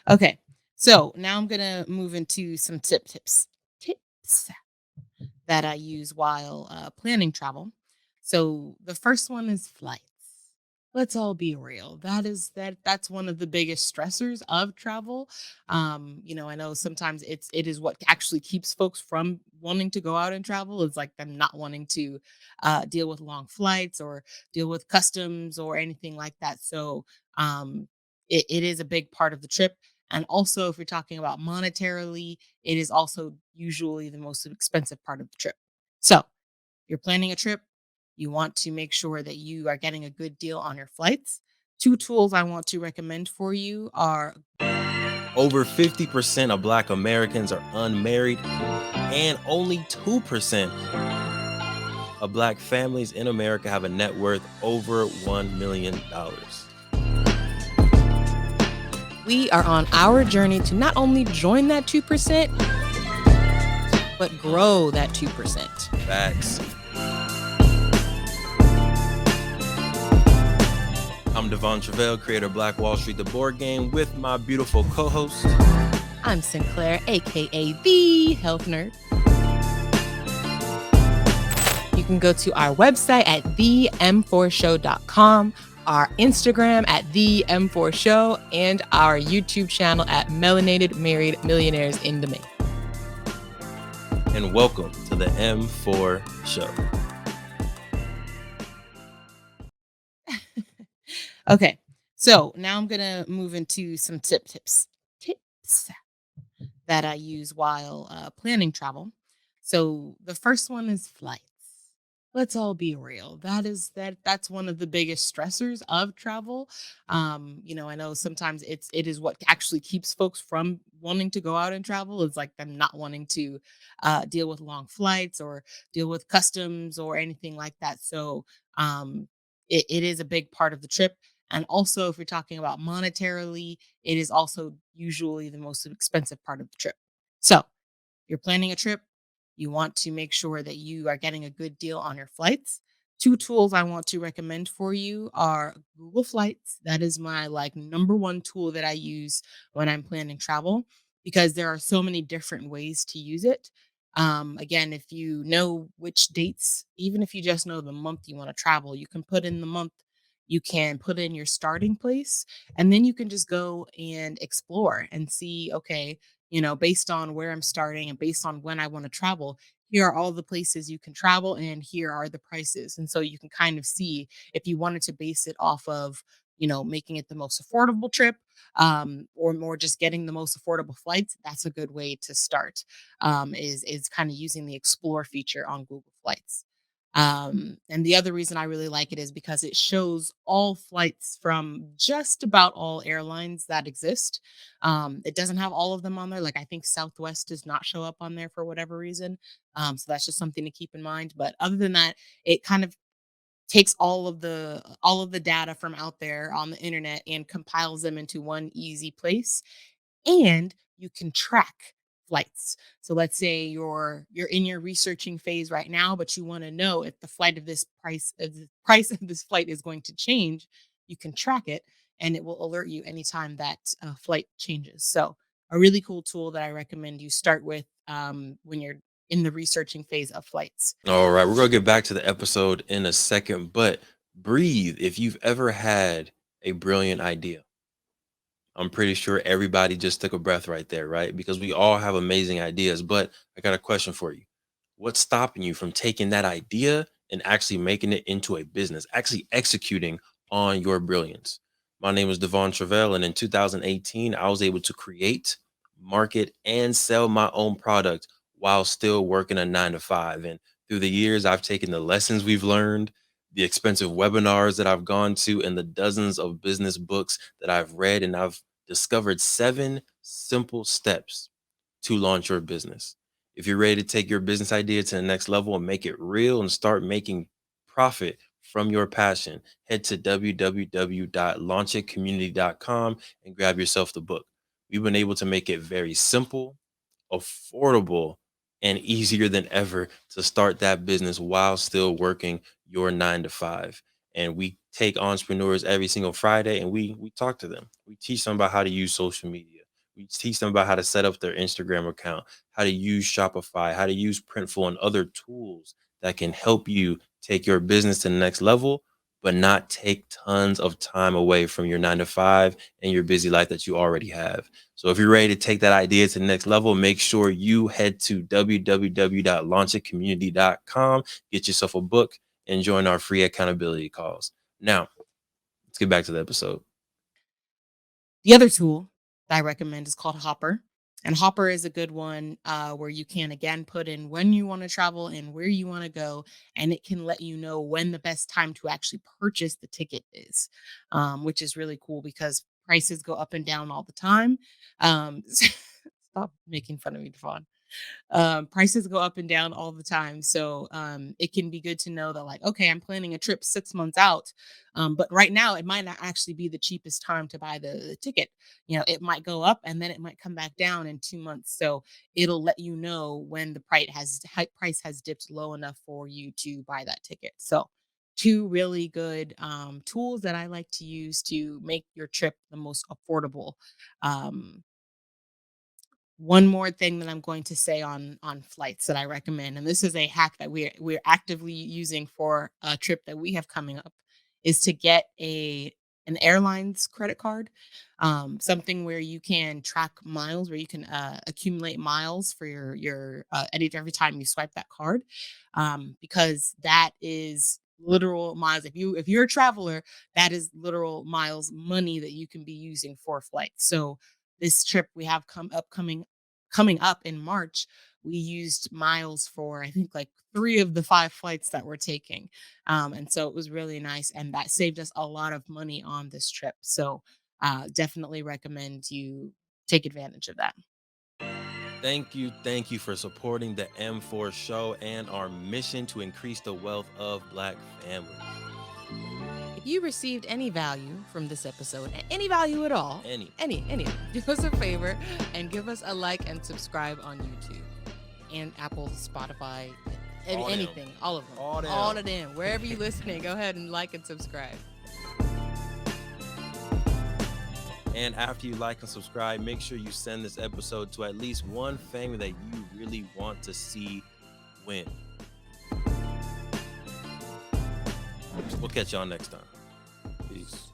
Okay. So now I'm gonna move into some tips that I use while planning travel. So the first one is flights. Let's all be real. That's one of the biggest stressors of travel. I know sometimes it is what actually keeps folks from wanting to go out and travel. It's like them not wanting to deal with long flights or deal with customs or anything like that. So it is a big part of the trip. And also, if you're talking about monetarily, it is also usually the most expensive part of the trip. So, you're planning a trip, you want to make sure that you are getting a good deal on your flights. Two tools I want to recommend for you are Over 50% of Black Americans are unmarried, and only 2% of Black families in America have a net worth over $1 million. we are on our journey to not only join that 2%, but grow that 2%. Facts. I'm Devon Truvel, creator of Black Wall Street, the board game, with my beautiful co-host. I'm Sinclair, aka the Health Nerd. You can go to our website at them4show.com, our Instagram at them4show, and our YouTube channel at Melanated Married Millionaires in the Making. And welcome to the M4 Show. Okay, so now I'm gonna move into some tips that I use while planning travel. So the first one is flights. Let's all be real. That's one of the biggest stressors of travel. I know sometimes it is what actually keeps folks from wanting to go out and travel. It's like them not wanting to deal with long flights or deal with customs or anything like that. So it is a big part of the trip. And also, if you're talking about monetarily, it is also usually the most expensive part of the trip. So, you're planning a trip, you want to make sure that you are getting a good deal on your flights. Two tools I want to recommend for you are Google Flights. That is my number one tool that I use when I'm planning travel because there are so many different ways to use it. Again, if you know which dates, even if you just know the month you want to travel, you can put in the month, you can put in your starting place, and then you can just go and explore and see, okay, based on where I'm starting and based on when I want to travel, here are all the places you can travel and here are the prices. And so you can kind of see if you wanted to base it off of, making it the most affordable trip or more just getting the most affordable flights. That's a good way to start is kind of using the explore feature on Google Flights. And the other reason I really like it is because it shows all flights from just about all airlines that exist. It doesn't have all of them on there. Like I think Southwest does not show up on there for whatever reason. So that's just something to keep in mind. But other than that, it kind of takes all of the data from out there on the internet and compiles them into one easy place, and you can track flights. So let's say you're in your researching phase right now, but you want to know if the price of this flight is going to change. You can track it, and it will alert you anytime that flight changes. So a really cool tool that I recommend you start with when you're in the researching phase of flights. All right, we're going to get back to the episode in a second, but breathe. If you've ever had a brilliant idea, I'm pretty sure everybody just took a breath right there, right? Because we all have amazing ideas. But I got a question for you. What's stopping you from taking that idea and actually making it into a business, actually executing on your brilliance? My name is Devon Truvel, and in 2018, I was able to create, market, and sell my own product while still working a 9 to 5. And through the years, I've taken the lessons we've learned, the expensive webinars that I've gone to, and the dozens of business books that I've read, and I've discovered 7 simple steps to launch your business. If you're ready to take your business idea to the next level and make it real and start making profit from your passion, head to www.launchitcommunity.com and grab yourself the book. We've been able to make it very simple, affordable, and easier than ever to start that business while still working your 9 to 5. And we take entrepreneurs every single Friday and we talk to them. We teach them about how to use social media. We teach them about how to set up their Instagram account, how to use Shopify, how to use Printful and other tools that can help you take your business to the next level, but not take tons of time away from your 9 to 5 and your busy life that you already have. So if you're ready to take that idea to the next level, make sure you head to www.launchitcommunity.com, get yourself a book, and join our free accountability calls. Now, let's get back to the episode. The other tool that I recommend is called Hopper. And Hopper is a good one where you can, again, put in when you want to travel and where you want to go. And it can let you know when the best time to actually purchase the ticket is, which is really cool because prices go up and down all the time. Stop making fun of me, Devon. Prices go up and down all the time. So it can be good to know that, like, okay, I'm planning a trip 6 months out. But right now, it might not actually be the cheapest time to buy the ticket. It might go up and then it might come back down in 2 months. So it'll let you know when the price has dipped low enough for you to buy that ticket. So, two really good tools that I like to use to make your trip the most affordable. Um, One more thing that I'm going to say on flights that I recommend, and this is a hack that we're actively using for a trip that we have coming up, is to get a an airline's credit card, something where you can track miles, where you can accumulate miles for your every time you swipe that card, because that is literal miles. If you're a traveler, that is literal miles, money that you can be using for flights. So this trip we have coming up in March, we used miles for I think like 3 of the 5 flights that we're taking. And so it was really nice. And that saved us a lot of money on this trip. So definitely recommend you take advantage of that. Thank you for supporting the M4 show and our mission to increase the wealth of Black families. If you received any value from this episode, any value at all, Any. any, do us a favor and give us a like and subscribe on YouTube and Apple, Spotify, All them. anything, all of them, All them. all of them. Wherever you're listening, go ahead and like and subscribe. And after you like and subscribe, make sure you send this episode to at least one family that you really want to see win. We'll catch y'all next time. Peace.